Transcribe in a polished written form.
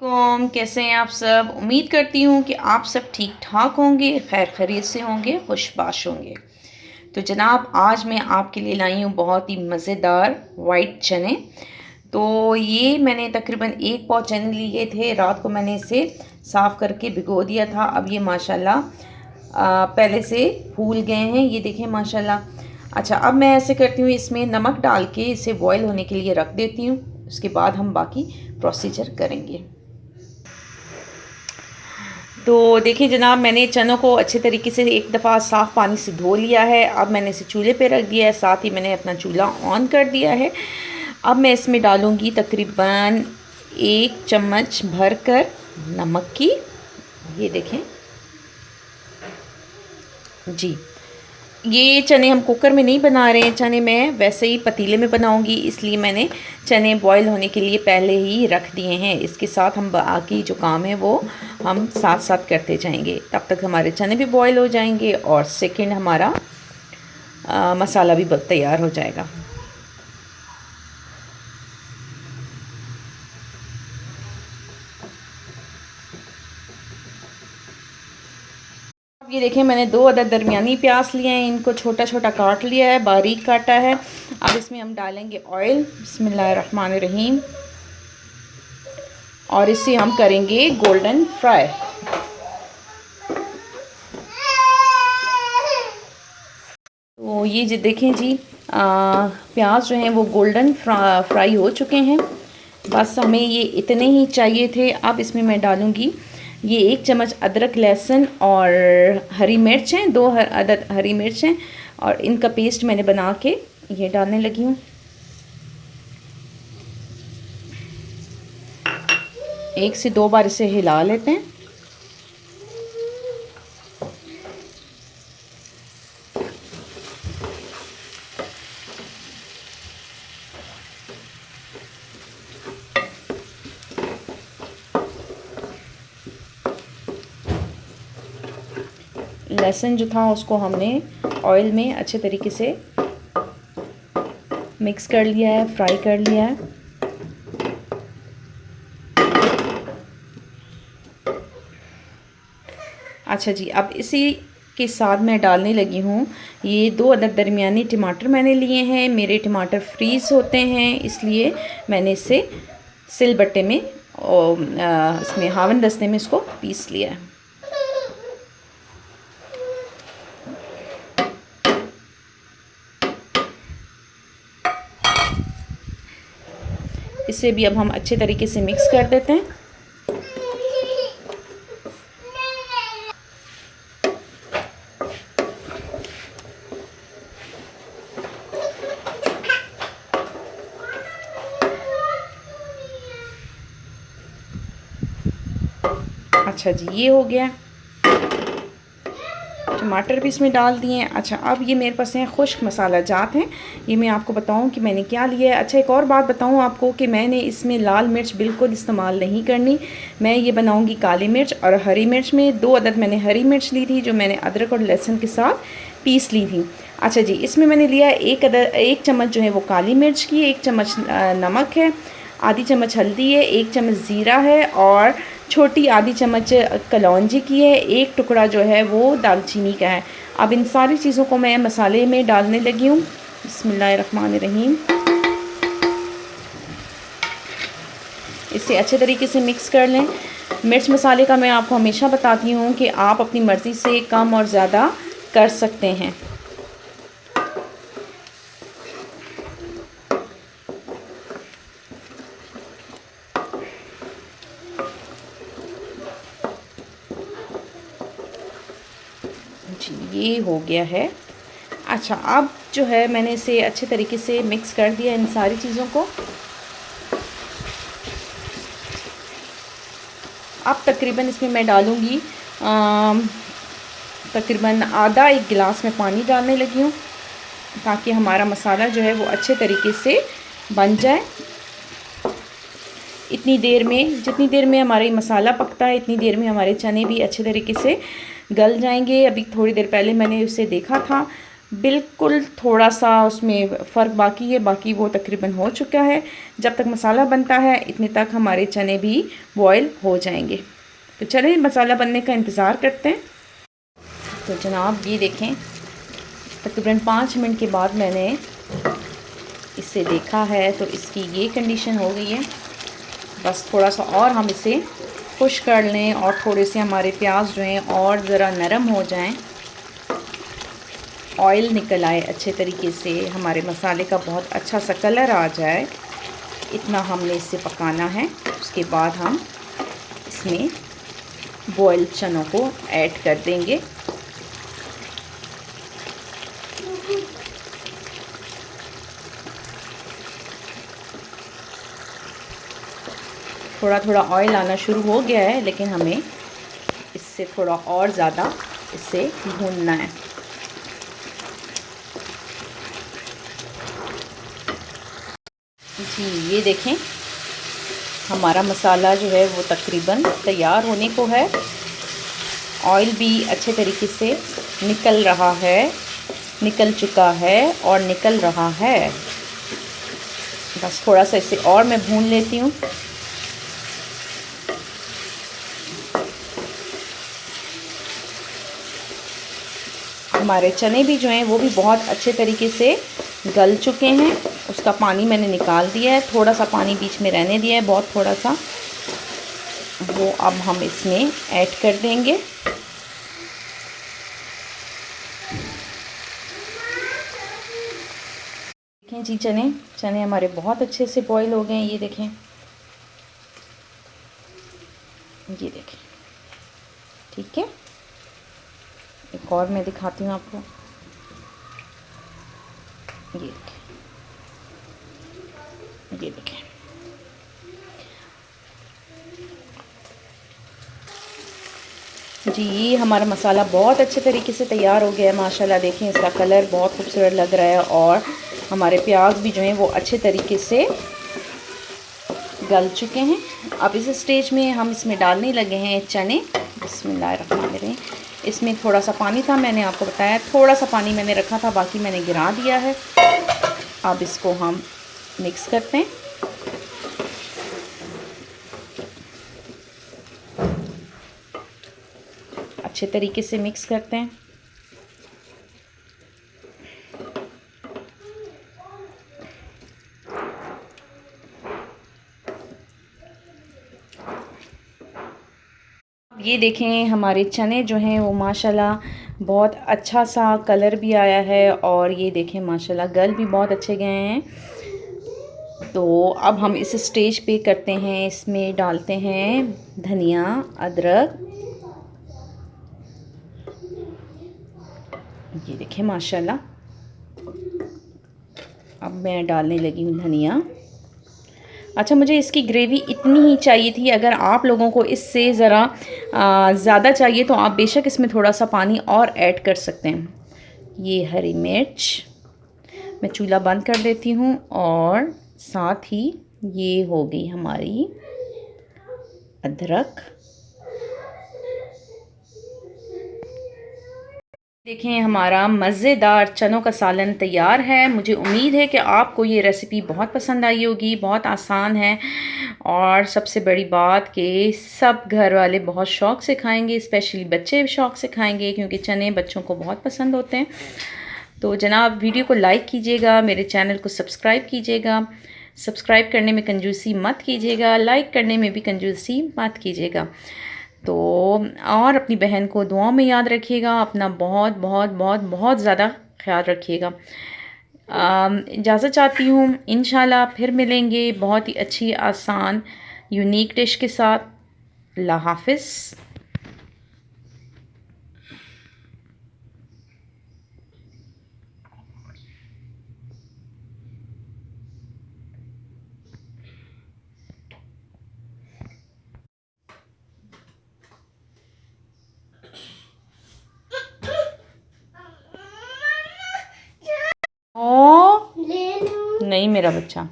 कौम कैसे हैं आप सब। उम्मीद करती हूँ कि आप सब ठीक ठाक होंगे, खैर खैरियत से होंगे, खुशबाश होंगे। तो जनाब आज मैं आपके लिए लाई हूँ बहुत ही मज़ेदार वाइट चने। तो ये मैंने तकरीबन 1 पाव चने लिए थे। रात को मैंने इसे साफ़ करके भिगो दिया था। अब ये माशाल्लाह पहले से फूल गए हैं, ये देखें माशाल्लाह। अच्छा, अब मैं ऐसे करती हूँ, इसमें नमक डाल के इसे बॉयल होने के लिए रख देती हूँ। उसके बाद हम बाकी प्रोसीजर करेंगे। तो देखिए जनाब, मैंने चनों को अच्छे तरीके से एक दफ़ा साफ़ पानी से धो लिया है। अब मैंने इसे चूल्हे पे रख दिया है, साथ ही मैंने अपना चूल्हा ऑन कर दिया है। अब मैं इसमें डालूँगी तकरीबन 1 चम्मच भर कर नमक की। ये देखें जी, ये चने हम कुकर में नहीं बना रहे हैं, चने मैं वैसे ही पतीले में बनाऊंगी, इसलिए मैंने चने बॉईल होने के लिए पहले ही रख दिए हैं। इसके साथ हम बाकी जो काम है वो हम साथ साथ करते जाएंगे। तब तक हमारे चने भी बॉईल हो जाएंगे और सेकंड हमारा मसाला भी तैयार हो जाएगा। ये देखें, मैंने 2 अदद दरमियानी प्याज लिए हैं, इनको छोटा छोटा काट लिया है, बारीक काटा है। अब इसमें हम डालेंगे ऑयल, बिस्मिल्लाहिर्रहमानिर्रहीम, और इसे हम करेंगे गोल्डन फ्राई। तो ये जो देखें जी, प्याज जो हैं वो गोल्डन फ्राई हो चुके हैं। बस हमें ये इतने ही चाहिए थे। अब इसमें मैं डालूँगी ये 1 चम्मच अदरक, लहसुन और हरी मिर्च हैं, 2 अदद हरी मिर्च हैं, और इनका पेस्ट मैंने बना के ये डालने लगी हूँ। 1 से 2 बार इसे हिला लेते हैं। लहसुन जो था उसको हमने ऑयल में अच्छे तरीके से मिक्स कर लिया है, फ्राई कर लिया है। अच्छा जी, अब इसी के साथ मैं डालने लगी हूँ ये 2 अदद दरमियानी टमाटर मैंने लिए हैं। मेरे टमाटर फ्रीज़ होते हैं, इसलिए मैंने इसे सिलबट्टे में और इसमें हावन दस्ते में इसको पीस लिया है। इसे भी अब हम अच्छे तरीके से मिक्स कर देते हैं। अच्छा जी, ये हो गया। टमाटर भी इसमें डाल दिए हैं। अच्छा, अब ये मेरे पास हैं खुश्क मसाला जात हैं। ये मैं आपको बताऊं कि मैंने क्या लिया है। अच्छा, एक और बात बताऊं आपको कि मैंने इसमें लाल मिर्च बिल्कुल इस्तेमाल नहीं करनी। मैं ये बनाऊंगी काली मिर्च और हरी मिर्च में। 2 अदद मैंने हरी मिर्च ली थी, जो मैंने अदरक और लहसुन के साथ पीस ली थी। अच्छा जी, इसमें मैंने लिया 1 चम्मच जो है वो काली मिर्च की, 1 चम्मच नमक है, आधी चम्मच हल्दी है, 1 चम्मच ज़ीरा है, और छोटी आधी चम्मच कलौंजी की है, 1 टुकड़ा जो है वो दालचीनी का है। अब इन सारी चीज़ों को मैं मसाले में डालने लगी हूँ। बिस्मिल्लाहिर्रहमानिर्रहीम। इसे अच्छे तरीके से मिक्स कर लें। मिर्च मसाले का मैं आपको हमेशा बताती हूँ कि आप अपनी मर्ज़ी से कम और ज़्यादा कर सकते हैं। जी, ये हो गया है। अच्छा, अब जो है मैंने इसे अच्छे तरीके से मिक्स कर दिया इन सारी चीज़ों को। अब तकरीबन इसमें मैं डालूँगी तकरीबन आधा 1 गिलास में पानी डालने लगी हूँ, ताकि हमारा मसाला जो है वो अच्छे तरीके से बन जाए। इतनी देर में, जितनी देर में हमारा मसाला पकता है, इतनी देर में हमारे चने भी अच्छे तरीके से गल जाएंगे। अभी थोड़ी देर पहले मैंने उसे देखा था, बिल्कुल थोड़ा सा उसमें फ़र्क बाकी है, बाकी वो तकरीबन हो चुका है। जब तक मसाला बनता है इतने तक हमारे चने भी बॉयल हो जाएंगे। तो चलिए मसाला बनने का इंतज़ार करते हैं। तो जनाब ये देखें, तकरीबन 5 मिनट के बाद मैंने इसे देखा है तो इसकी ये कंडीशन हो गई है। बस थोड़ा सा और हम इसे खुश कर लें और थोड़े से हमारे प्याज जो हैं और ज़रा नरम हो जाएं, ऑयल निकल आए अच्छे तरीके से, हमारे मसाले का बहुत अच्छा सा कलर आ जाए, इतना हमने इसे पकाना है। उसके बाद हम इसमें बॉयल चनों को ऐड कर देंगे। थोड़ा थोड़ा ऑयल आना शुरू हो गया है, लेकिन हमें इससे थोड़ा और ज़्यादा इसे भूनना है। जी ये देखें, हमारा मसाला जो है वो तकरीबन तैयार होने को है। ऑयल भी अच्छे तरीके से निकल रहा है, निकल चुका है और निकल रहा है। बस थोड़ा सा इसे और मैं भून लेती हूँ। हमारे चने भी जो हैं वो भी बहुत अच्छे तरीके से गल चुके हैं। उसका पानी मैंने निकाल दिया है, थोड़ा सा पानी बीच में रहने दिया है, बहुत थोड़ा सा, वो अब हम इसमें ऐड कर देंगे। देखें जी, चने हमारे बहुत अच्छे से बॉईल हो गए हैं। ये देखें, ये देखें, ठीक है। एक और मैं दिखाती हूँ आपको, ये देखें, ये देखें। जी हमारा मसाला बहुत अच्छे तरीके से तैयार हो गया है माशाल्लाह। देखें इसका कलर बहुत खूबसूरत लग रहा है और हमारे प्याज भी जो हैं वो अच्छे तरीके से गल चुके हैं। अब इस स्टेज में हम इसमें डालने लगे हैं चने। बिस्मिल्लाहिर्रहमानिर्रहीम। इसमें थोड़ा सा पानी था, मैंने आपको बताया थोड़ा सा पानी मैंने रखा था, बाकी मैंने गिरा दिया है। अब इसको हम मिक्स करते हैं। अच्छे तरीके से मिक्स करते हैं। ये देखें हमारे चने जो हैं वो माशाल्लाह बहुत अच्छा सा कलर भी आया है और ये देखें माशाल्लाह गल भी बहुत अच्छे गए हैं। तो अब हम इस स्टेज पे करते हैं, इसमें डालते हैं धनिया, अदरक। ये देखें माशाल्लाह, अब मैं डालने लगी हूँ धनिया। अच्छा, मुझे इसकी ग्रेवी इतनी ही चाहिए थी। अगर आप लोगों को इससे ज़रा ज़्यादा चाहिए तो आप बेशक इसमें थोड़ा सा पानी और ऐड कर सकते हैं। ये हरी मिर्च मैं चूल्हा बंद कर देती हूँ और साथ ही ये हो गई हमारी अदरक। देखें हमारा मज़ेदार चनों का सालन तैयार है। मुझे उम्मीद है कि आपको ये रेसिपी बहुत पसंद आई होगी। बहुत आसान है और सबसे बड़ी बात कि सब घर वाले बहुत शौक़ से खाएंगे, स्पेशली बच्चे शौक़ से खाएंगे क्योंकि चने बच्चों को बहुत पसंद होते हैं। तो जनाब वीडियो को लाइक कीजिएगा, मेरे चैनल को सब्सक्राइब कीजिएगा। सब्सक्राइब करने में कंजूसी मत कीजिएगा, लाइक करने में भी कंजूसी मत कीजिएगा। तो और अपनी बहन को दुआओं में याद रखिएगा। अपना बहुत बहुत बहुत बहुत ज़्यादा ख्याल रखिएगा। इजाज़त चाहती हूँ, इंशाल्लाह फिर मिलेंगे बहुत ही अच्छी आसान यूनिक डिश के साथ। अल्लाह हाफ़िज़। ओ नहीं मेरा बच्चा।